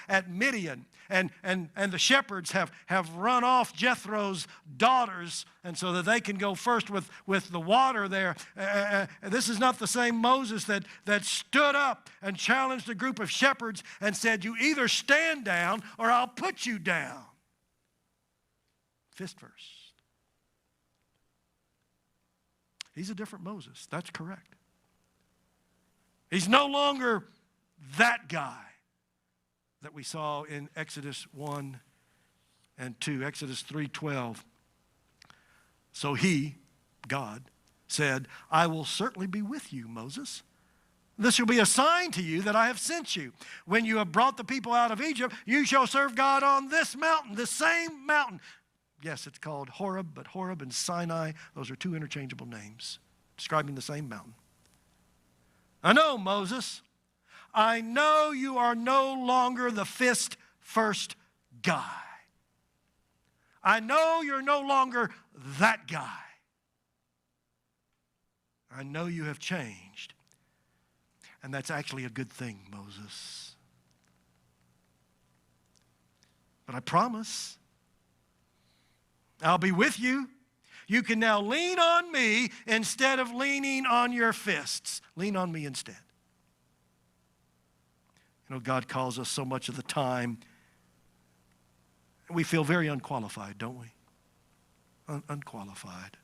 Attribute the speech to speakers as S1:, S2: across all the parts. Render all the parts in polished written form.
S1: at Midian. And the shepherds have run off Jethro's daughters, and so that they can go first with the water there. This is not the same Moses that stood up and challenged a group of shepherds and said, you either stand down or I'll put you down. Fist first. He's a different Moses. That's correct. He's no longer that guy that we saw in Exodus 1 and 2, Exodus 3:12. So he, God, said, I will certainly be with you, Moses. This shall be a sign to you that I have sent you. When you have brought the people out of Egypt, you shall serve God on this mountain, the same mountain. Yes, it's called Horeb, but Horeb and Sinai, those are two interchangeable names describing the same mountain. I know, Moses, I know you are no longer the fist first guy. I know you're no longer that guy. I know you have changed. And that's actually a good thing, Moses. But I promise, I'll be with you. You can now lean on me instead of leaning on your fists. Lean on me instead. You know, God calls us so much of the time. We feel very unqualified, don't we? Unqualified.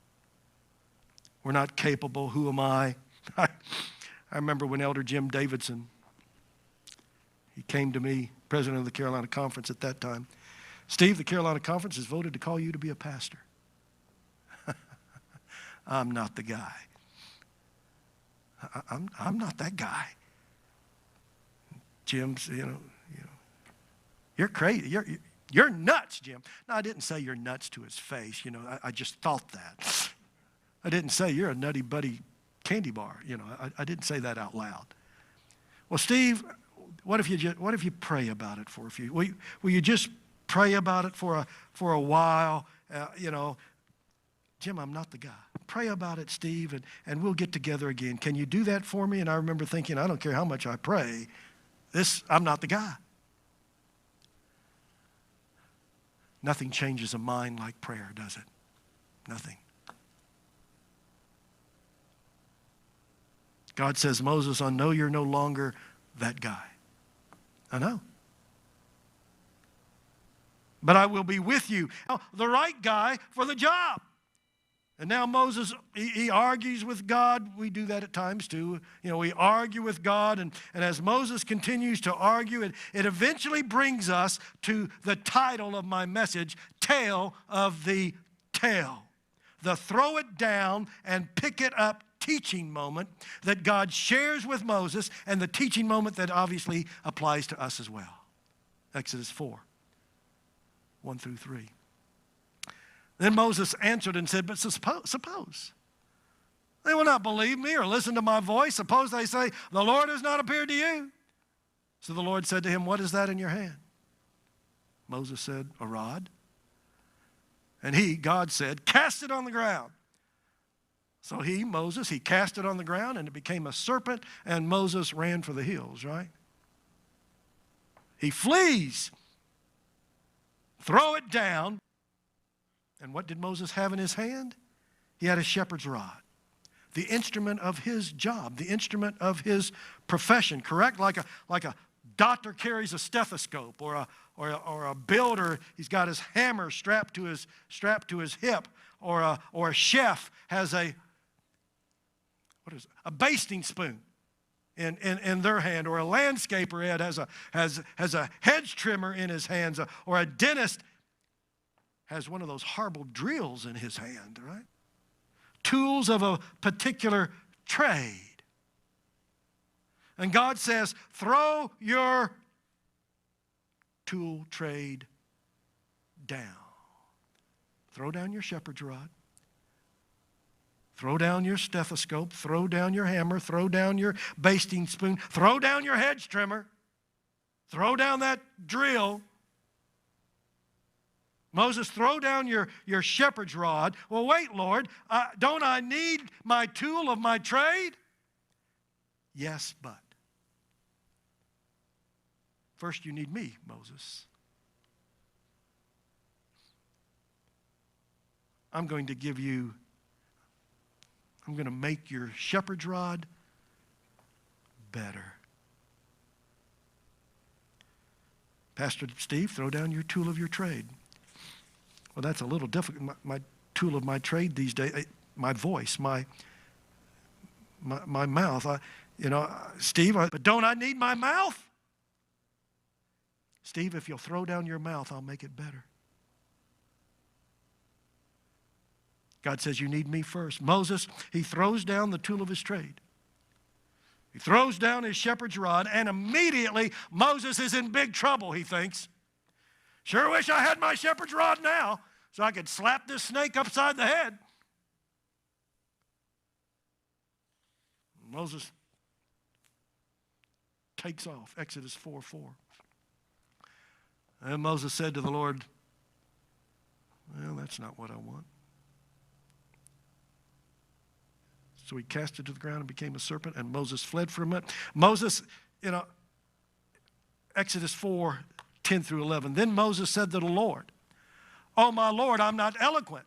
S1: We're not capable. Who am I? I remember when Elder Jim Davidson, he came to me, president of the Carolina Conference at that time. Steve, the Carolina Conference has voted to call you to be a pastor. I'm not the guy. I'm not that guy. Jim's, you're crazy. You're nuts, Jim. No, I didn't say you're nuts to his face. I just thought that. I didn't say you're a nutty buddy candy bar. I didn't say that out loud. Well, Steve, what if you pray about it for a few? Will you just pray about it for a while? Jim, I'm not the guy. Pray about it, Steve, and we'll get together again. Can you do that for me? And I remember thinking, I don't care how much I pray. I'm not the guy. Nothing changes a mind like prayer, does it? Nothing. God says, Moses, I know you're no longer that guy. I know. But I will be with you. The right guy for the job. And now Moses, he argues with God. We do that at times too. We argue with God. And as Moses continues to argue, it eventually brings us to the title of my message, Tale of the Tale. The throw it down and pick it up teaching moment that God shares with Moses, and the teaching moment that obviously applies to us as well. Exodus 4, 1 through 3. Then Moses answered and said, but suppose they will not believe me or listen to my voice. Suppose they say, the Lord has not appeared to you. So the Lord said to him, what is that in your hand? Moses said, a rod. And God said, cast it on the ground. So Moses, he cast it on the ground, and it became a serpent, and Moses ran for the hills, right? He flees. Throw it down. And what did Moses have in his hand? He had a shepherd's rod, the instrument of his job, the instrument of his profession, correct? Like a doctor carries a stethoscope, or a builder, he's got his hammer strapped to his hip, or a chef has a basting spoon in their hand, or a landscaper has a hedge trimmer in his hands, or a dentist has one of those horrible drills in his hand, right? Tools of a particular trade. And God says, throw your tool trade down. Throw down your shepherd's rod. Throw down your stethoscope. Throw down your hammer. Throw down your basting spoon. Throw down your hedge trimmer. Throw down that drill. Moses, throw down your shepherd's rod. Well, wait, Lord, don't I need my tool of my trade? Yes, but. First, you need me, Moses. I'm going to make your shepherd's rod better. Pastor Steve, throw down your tool of your trade. Well, that's a little difficult. My tool of my trade these days, my voice, my mouth. Steve, but don't I need my mouth? Steve, if you'll throw down your mouth, I'll make it better. God says, you need me first. Moses, he throws down the tool of his trade. He throws down his shepherd's rod, and immediately Moses is in big trouble, he thinks. Sure wish I had my shepherd's rod now so I could slap this snake upside the head. Moses takes off, Exodus 4:4. And Moses said to the Lord, well, that's not what I want. So he cast it to the ground and became a serpent, and Moses fled from it. Moses, Exodus 4:10-11. Then Moses said to the Lord, oh, my Lord, I'm not eloquent,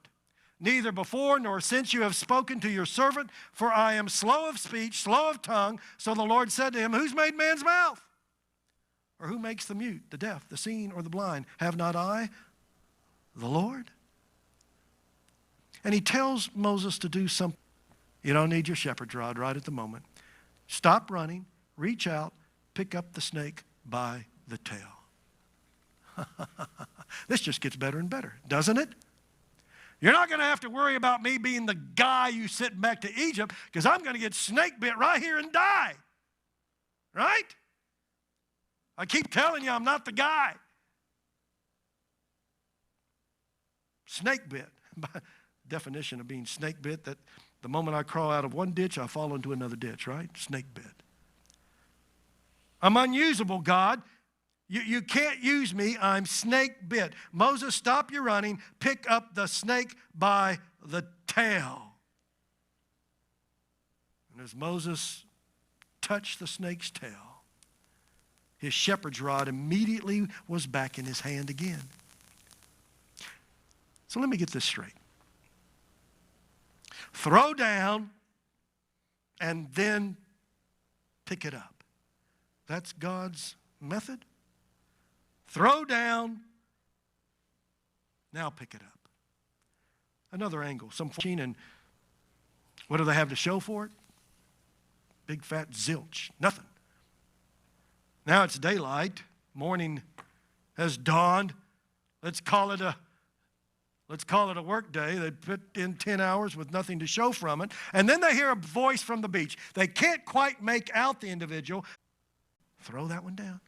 S1: neither before nor since you have spoken to your servant, for I am slow of speech, slow of tongue. So the Lord said to him, who's made man's mouth? Or who makes the mute, the deaf, the seen, or the blind? Have not I, the Lord? And he tells Moses to do something. You don't need your shepherd's rod right at the moment. Stop running, reach out, pick up the snake by the tail. This just gets better and better, doesn't it? You're not going to have to worry about me being the guy you sent back to Egypt, because I'm going to get snake bit right here and die. Right? I keep telling you I'm not the guy. Snake bit. By definition of being snake bit, that the moment I crawl out of one ditch, I fall into another ditch, right? Snake bit. I'm unusable, God. You can't use me. I'm snake bit. Moses, stop your running. Pick up the snake by the tail. And as Moses touched the snake's tail, his shepherd's rod immediately was back in his hand again. So let me get this straight. Throw down and then pick it up. That's God's method. Throw down, now pick it up. Another angle, some machine, and what do they have to show for it? Big fat zilch, nothing. Now it's daylight, morning has dawned. Let's call it a work day. They put in 10 hours with nothing to show from it. And then they hear a voice from the beach. They can't quite make out the individual. Throw that one down.